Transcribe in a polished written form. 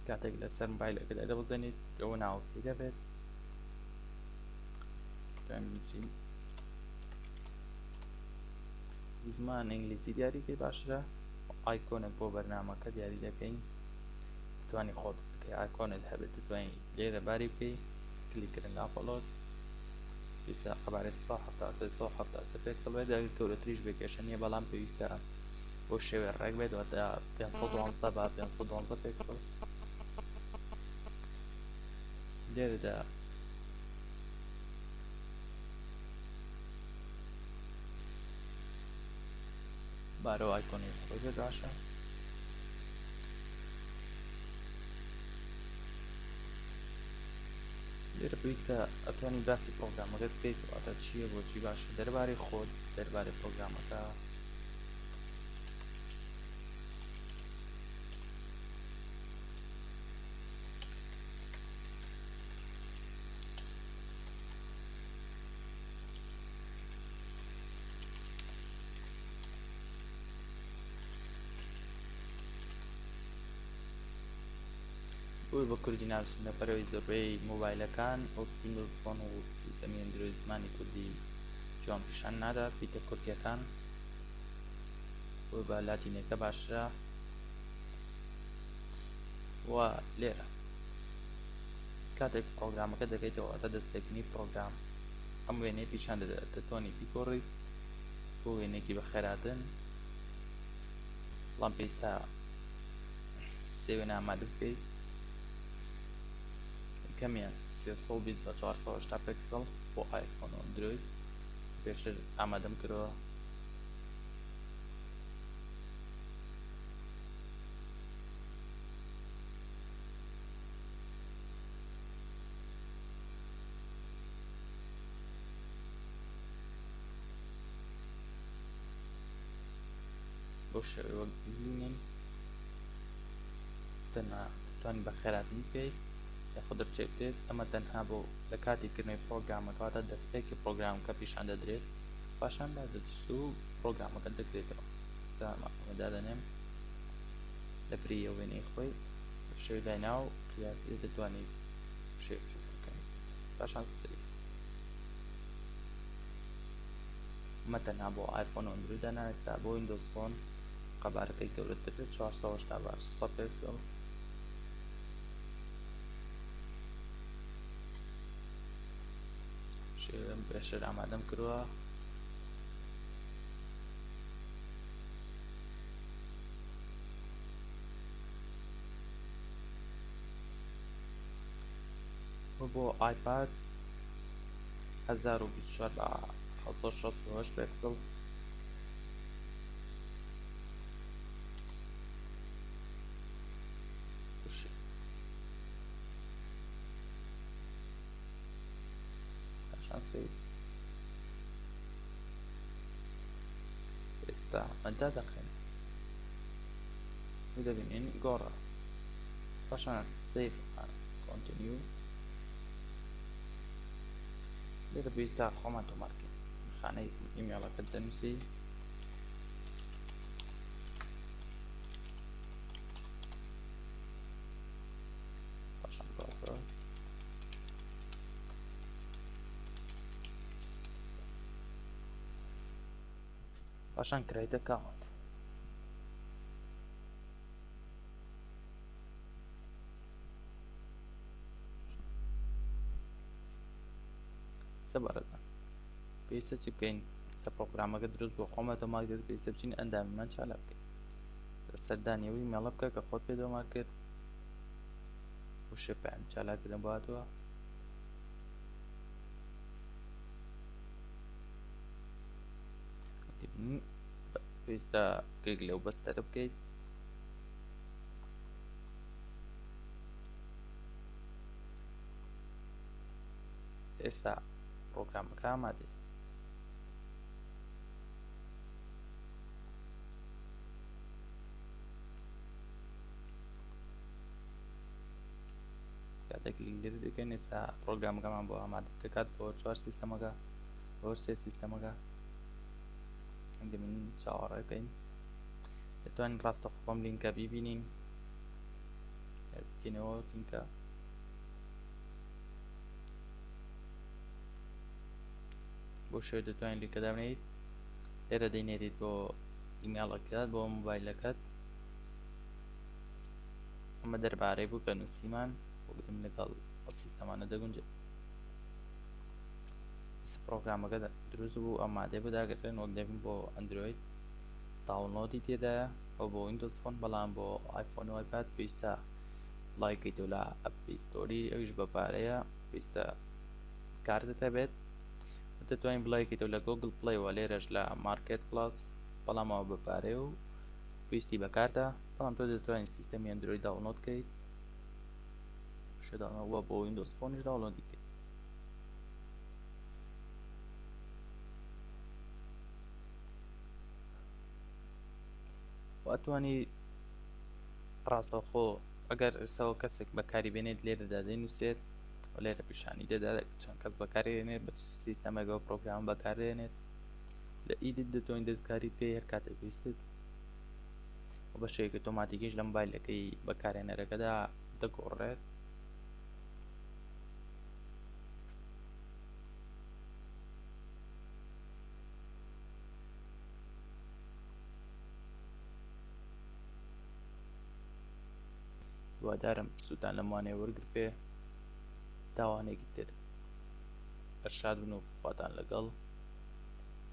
کاتێک لەسەر مۆبایلەکەت دەبزێنیت ئەوە ناوەکەی دەبێت بنووسین زمان ئینگلیزی دیاریکەی باشترە ئایکۆنێک بۆ بەرنامەکە دیاری دەکەین توانی خۆت بکەی ئایکۆنت هەبێت دەتوانین لێرە باری بکەی کلیکردن لا فۆلۆت پێویستە قەبارەی 173 پێکسڵ بێت دەوێت گەورەتریش بکێشە نیە بەڵام پێویستە بۆ شێوێ ڕێک بێت واتە 512 با 512 پێکسڵ لێرەدا بارەوە ئایکۆنی خۆی بێت باشە لێرە پێویستە ئەتوانی باسی پرۆگرامەکەت بکەیت واتە چییە بۆچی باشە دەربارەی خۆت دەربارەی پرۆگرامەکە بۆی بە کوردی ناوچین لەبەرەوەی زۆربەی مۆبایلەکان ئەو ویندۆز فۆن و سیستەمی ئەندرۆید زمانی کوردی جوان پیشان نادا پیتە کورتیەکان بۆی بە لاتینەکە باشترە و لێرە کاتێک پرۆگرامەکە دەکەیتەوە واتە دەستپێکردنی پرۆگرام ئەم وێنەی پیشان دەدات دەتوانی بیگۆڕیت بۆ وێنێکی بەخێراتن بەڵام پێویستە سێ وێنە ئامادە بکەیت کەمیان 320 بە 480 پێکسڵ بۆ ئایفۆن و ندرۆید پێشتر ئامادەم کردەوە بۆ شێوەی وەک ببینین تەنها توانی بەخێراتن بکەیت یاخود دەرچێ بکرێت ئەمە تەنها بۆ لە کاتی کردنەوەی پرۆگرامەکەواتە دەستپێکی پرۆگرامەکە پیشان دەدرێت پاشاندا دەدوست و پرۆگرامەکە دەکرێتەوە ئەمەدا دەنێم لە بریە وێنەی خۆی شێوی لای ناو قیاسی دەتوانیت شێ بچووک بکەیت پاشان سێ ئەمە تەنها بۆ ئایفۆن و ئەندرۆیدە ناوێستا بۆ ویندۆز فۆن قەبارەکەی گەورەتر بێت 480 بە 600 پێکسڵ شێوەم پێشتر ئامادەم کردووە بۆ ئایپاد 1024 بە 768 پێکسڵ ئێستا ئەمەدا دەخێن دەبینین گۆڕە پاشان سیف کۆنتینیو لێرە پێویستە خۆمان تۆمارکەین خانەی ئیمێڵەکەت دەنووسی پاشان گۆڕەوە پاشان کرایت ئەکاونت سەبارەتان پێویستە چی بکەین سە پرۆگرامەکە دروست بۆ خۆمە تۆمار کرد پێویستە بچین ئەندامیمان چالە بکەین سەردانیەوەی مێڵە بکە کە خۆت پێ تۆمار کرد بۆ شێ پێیان چالاکردن بۆ هاتووە پێویستە کلیک لەو بەستەرە بکەیت ئێستا پرۆگرامەکە ئامادەیە کاتێک لێرە دەکەین ئێستا پرۆگرامەکەمان بۆ ئامادە دەکات بۆ 4 سیستەمەکە بۆ 3 سیستەمەکە دەبینین چاوەڕێ بکەین دەتوانین ڕاستەوخۆ بەم لینکە بیبینین بکەینەوە چونکە بۆ شێوە دەتوانین لینکەدا بنێیت لێرە دەینێریت بۆ ئیمێڵەکەت بۆ مۆبایلەکەت ئەمە دەربارەی بوو کە نووسیمان بۆ گرتن لەگەڵ سیستەمانە دەگونجێت پڕۆگرامەکە دروست بوو ئامادەی بۆ داگرتن وەک دەبین بۆ ئەندرۆید داونلۆدی تێدایە ئەو بۆ ویندۆز فۆن بەڵام بۆ ئایفۆن و ئایپاد پێویستە لایکەیتەوە لە ئەپی ستۆری ئەویش بەپارەیە پێویستە کارتت هەبێت دەتوانین بڵایکەیتەوە لە گۆگڵ پڵەیەوە لێرەش لە مارکێت پڵاس بەڵام ئەوە بەپارەیە و پێویستی بەکارتە بەڵام تۆ دەتوانین سیستەمی ئەندرۆید داونلۆد بکەیت شێداوە بۆ ویندۆز فۆنیش داونلۆدی بکەیت ئەتوانی ڕاستەوخۆ ئەگەر ئێستاەوە کەسێک بەکاری بێنێت لێرەدا دەینووسێت و لێرە پیشانی دەدا چەند کەس بەکارێنێت بە سیستەمێکەوە پرۆگرام بەکارێنێت لە ئیدت دەتوانین دەستکاری پێ هەر کاتێک پێویستت و بەشێک ئۆتۆماتیکیش لە مۆبایلەکەی بەکارهێنەرەکەدا دەگۆڕێت دوادارم سووتان لەموانەیە وەرگرت پێ داوانێکی تر ئەرشاد بن و خواتان لەگەڵ